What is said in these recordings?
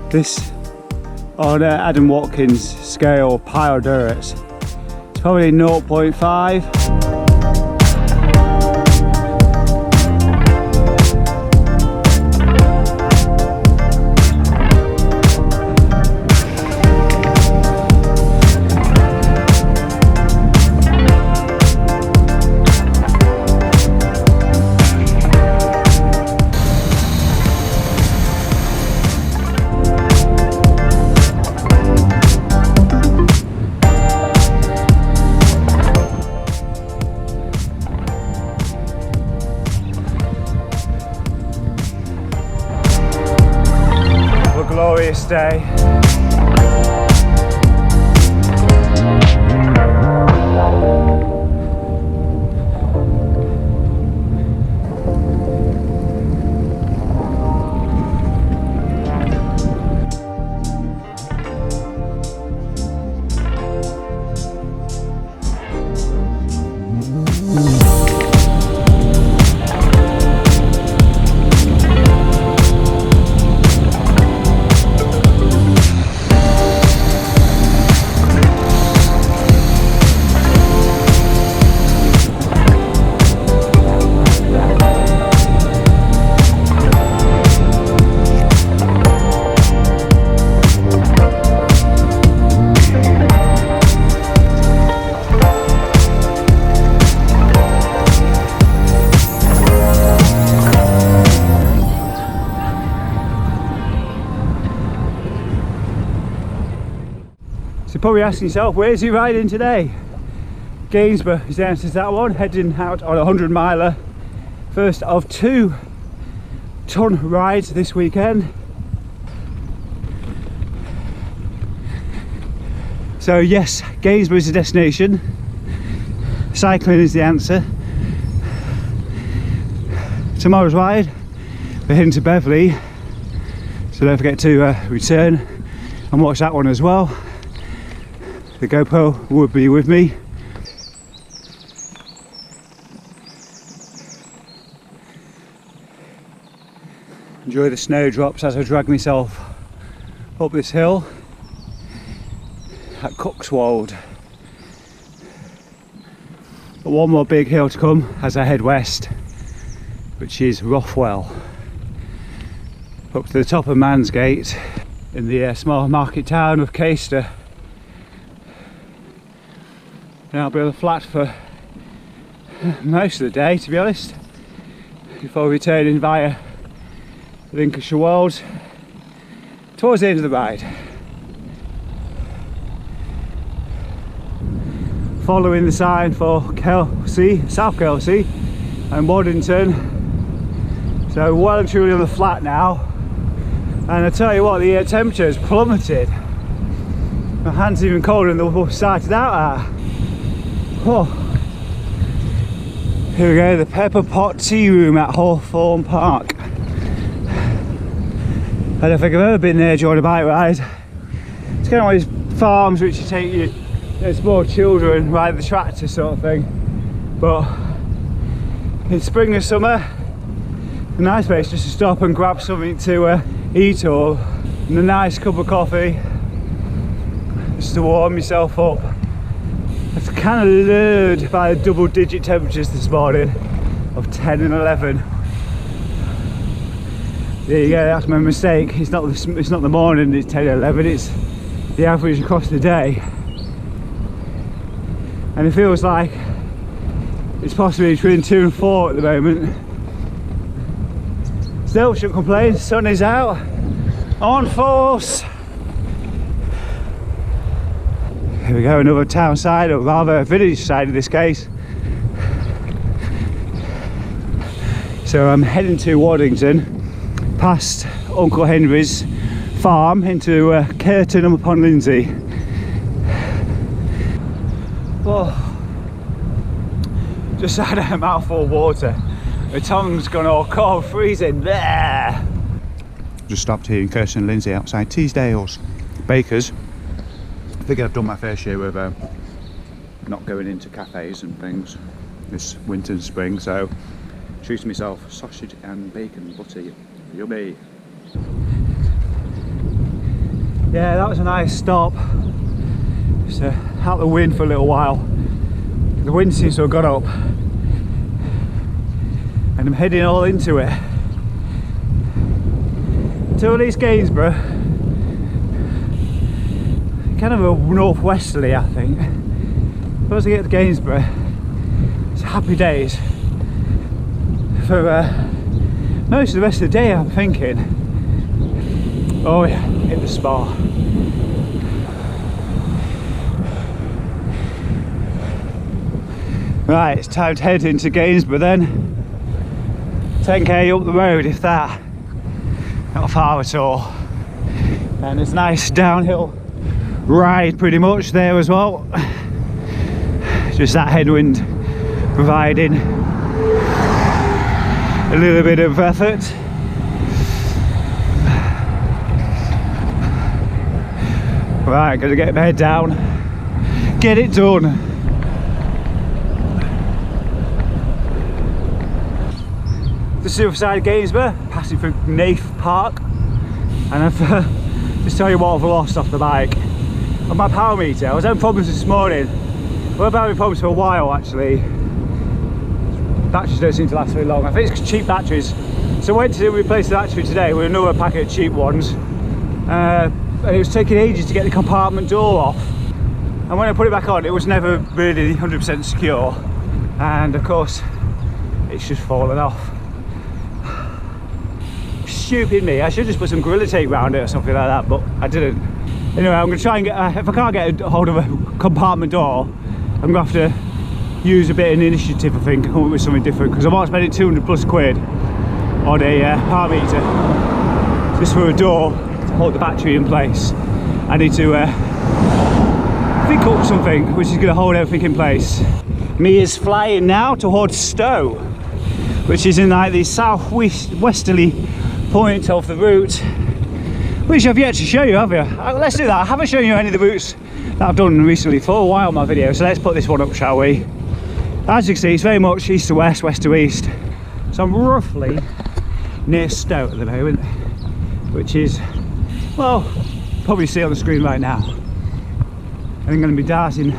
This on Adam Watkins scale Pyodurits. It's probably 0.5. Glorious day. So you're probably asking yourself, where's he riding today? Gainsborough is the answer to that one, heading out on a 100 miler. First of 2 ton rides this weekend. So yes, Gainsborough is the destination. Cycling is the answer. Tomorrow's ride, we're heading to Beverley. So don't forget to return and watch that one as well. The GoPro will be with me. Enjoy the snowdrops as I drag myself up this hill at Coxwold. But one more big hill to come as I head west, which is Rothwell. Up to the top of Mansgate in the small market town of Caister. And I'll be on the flat for most of the day, to be honest, before returning via Lincolnshire Wolds towards the end of the ride. Following the sign for Kelsey, South Kelsey and Waddington. So well and truly on the flat now. And I tell you what, the temperature has plummeted. My hands are even colder than they started out at. Oh. Here we go, the Pepper Pot Tea Room at Hawthorne Park. I don't think I've ever been there during a bike ride. It's kind of one of these farms which you take your small children, ride the tractor sort of thing. But in spring and summer, a nice place just to stop and grab something to eat or and a nice cup of coffee just to warm yourself up. I was kind of lured by the double-digit temperatures this morning of 10 and 11. There you go, that's my mistake. It's not the morning, it's 10 and 11, it's the average across the day. And it feels like it's possibly between 2 and 4 at the moment. Still, shouldn't complain, the sun is out, on force. Here we go, another town side, or rather a village side in this case. So I'm heading to Waddington, past Uncle Henry's farm, into Curtin upon Lindsey. Oh, just had a mouthful of water. My tongue's gone all cold, freezing there. Just stopped here in Curtin and Lindsey outside Teesdale's Bakers. I think I've done my fair share with not going into cafes and things this winter and spring, so treating myself sausage and bacon butty. Yummy. Yeah, that was a nice stop. Just out the wind for a little while. The wind seems to have got up, and I'm heading all into it. To at least Gainsborough, kind of a northwesterly, I think. Once I get to Gainsborough, it's happy days for most of the rest of the day. I'm thinking, oh yeah, hit the spot. Right, it's time to head into Gainsborough then. 10k up the road, if that. Not far at all. And it's a nice downhill ride pretty much there as well. Just that headwind providing a little bit of effort. Right, gotta get my head down, get it done. Just outside Gainsborough, passing through Nath Park, and I've just tell you what I've lost off the bike. On my power meter, I was having problems this morning. Well, I've been having problems for a while actually. Batteries don't seem to last very long. I think it's cheap batteries. So I went to replace the battery today with another packet of cheap ones. And it was taking ages to get the compartment door off. And when I put it back on, it was never really 100% secure. And of course, it's just fallen off. Stupid me, I should just put some Gorilla Tape around it or something like that, but I didn't. Anyway, I'm going to try and get, if I can't get a hold of a compartment door, I'm going to have to use a bit of initiative, I think, and come up with something different, because I'm not spending 200 plus quid on a power meter just for a door to hold the battery in place. I need to think up something which is going to hold everything in place. Me is flying now towards Stowe, which is in like the southwesterly point of the route, which I've yet to show you, have you? Let's do that. I haven't shown you any of the routes that I've done recently for a while on my video, so let's put this one up, shall we? As you can see, it's very much east to west, west to east. So I'm roughly near Stowe at the moment, which is, well, probably see on the screen right now. And I'm going to be darting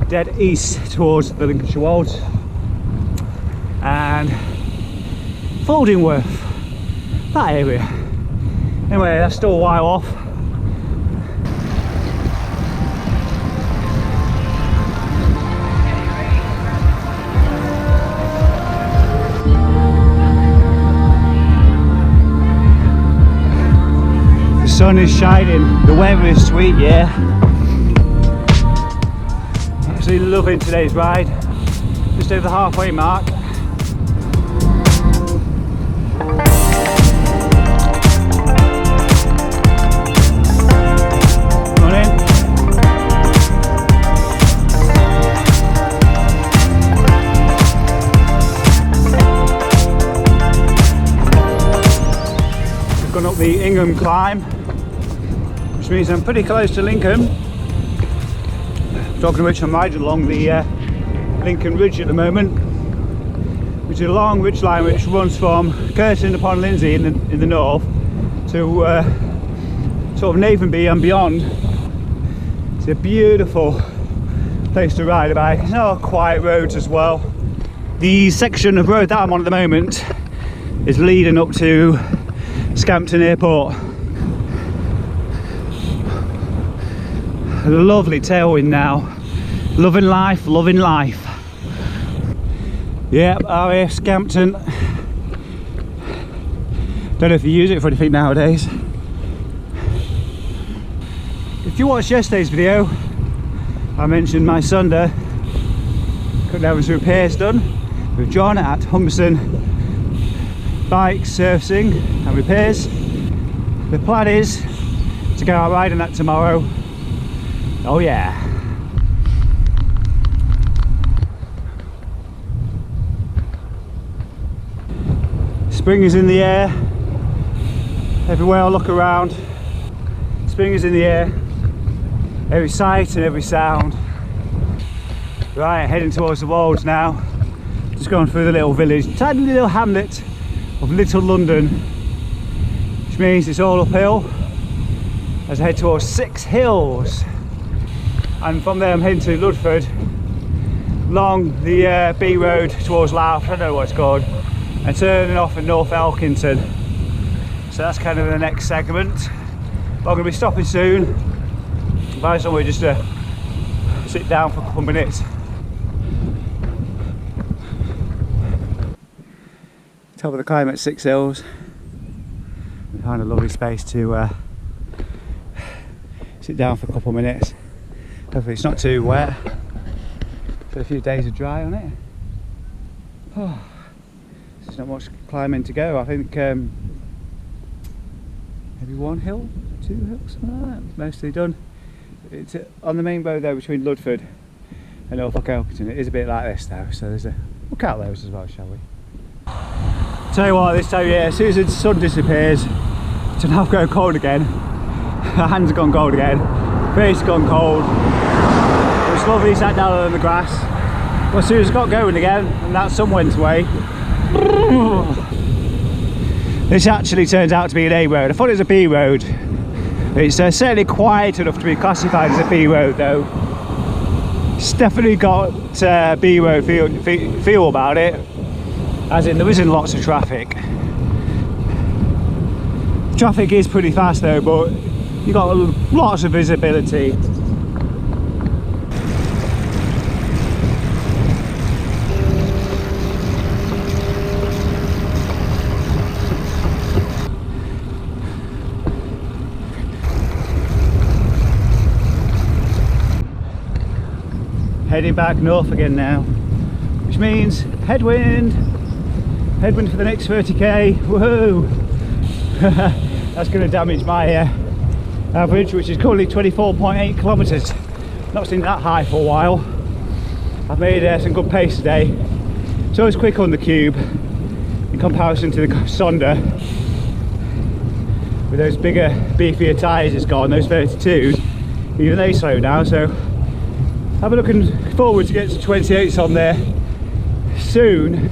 dead east towards the Lincolnshire Wolds and Foldingworth, that area. Anyway, that's still a while off. The sun is shining, the weather is sweet, yeah. Absolutely loving today's ride. Just over the halfway mark. Gone up the Ingham climb, which means I'm pretty close to Lincoln. Talking of which, I'm riding along the Lincoln Ridge at the moment, which is a long ridge line which runs from Curtin upon Lindsey in the north to sort of Navenby and beyond. It's a beautiful place to ride a bike. There's no quiet roads as well. The section of road that I'm on at the moment is leading up to Scampton Airport. A lovely tailwind now. Loving life, loving life. Yep, RAF Scampton. Don't know if you use it for anything nowadays. If you watched yesterday's video, I mentioned my Sunday couldn't have some repairs done with John at Humberson Bike Servicing and Repairs. The plan is to go out riding that tomorrow. Oh yeah. Spring is in the air. Everywhere I look around, spring is in the air. Every sight and every sound. Right, heading towards the Wolds now. Just going through the little village, tiny little hamlet of Little London, which means it's all uphill as I head towards 6 Hills, and from there I'm heading to Ludford along the B road towards Louth, I don't know what it's called, and turning off at North Elkington. So that's kind of the next segment. But I'm going to be stopping soon, find somewhere just to sit down for a couple of minutes. Top of the climb at 6 Hills. We found a lovely space to sit down for a couple of minutes. Hopefully it's not too wet. Got a few days of dry on it. Oh, there's not much climbing to go. I think maybe 1 hill, 2 hills, something like that. It's mostly done. It's on the main road there between Ludford and Norfolk Elkington. It is a bit like this though, so there's a look at those as well, shall we? Tell you what, this time of year, as soon as the sun disappears, it's now going cold again. My hands have gone cold again, face has gone cold. It was lovely, sat down on the grass. Well, as soon as it got going again, and that sun went away. This actually turns out to be an A road. I thought it was a B road. It's certainly quiet enough to be classified as a B road though. It's definitely got B road feel about it, as in there isn't lots of traffic. Traffic is pretty fast though, but you've got lots of visibility. Heading back north again now, which means headwind for the next 30k. Woohoo! That's going to damage my average, which is currently 24.8 kilometres. Not seen that high for a while. I've made some good pace today. So it's quick on the Cube in comparison to the Sonder. With those bigger, beefier tyres it's got on those 32s, even they slow down. So I'm looking forward to get to 28s on there soon,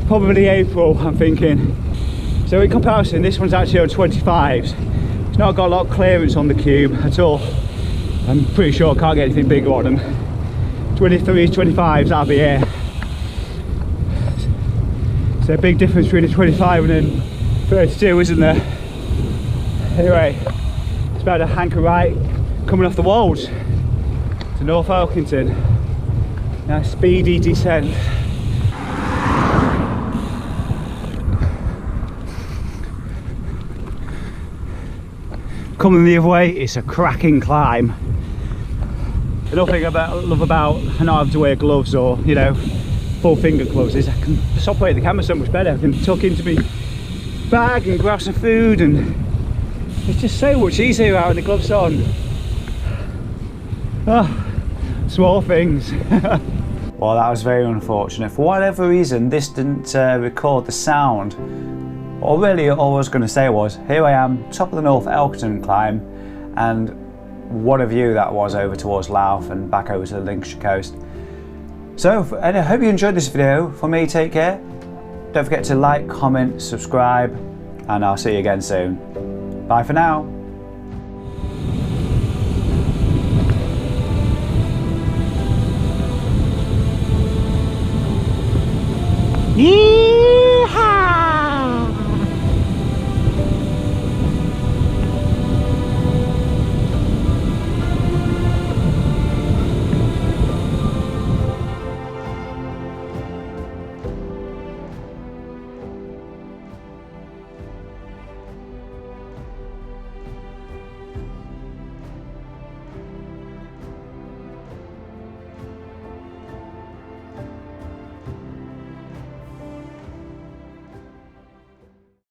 probably April I'm thinking. So in comparison, this one's actually on 25s. It's not got a lot of clearance on the Cube at all. I'm pretty sure I can't get anything bigger on them. 23s, 25s out of the air. So a big difference between a 25 and a 32, isn't there? Anyway, it's about to hanker right coming off the Wolds to North Elkington. Nice speedy descent. Coming the other way, it's a cracking climb. Another thing I love about not having to wear gloves or, you know, full finger gloves is I can just operate the camera so much better. I can tuck into my bag and grab some food, and it's just so much easier out with the gloves on. Oh, small things. Well, that was very unfortunate. For whatever reason, this didn't record the sound. Or really, all I was going to say was, here I am, top of the North Elkington climb, and what a view that was over towards Louth and back over to the Lincolnshire coast. So, and I hope you enjoyed this video. For me, take care. Don't forget to like, comment, subscribe, and I'll see you again soon. Bye for now. Yee!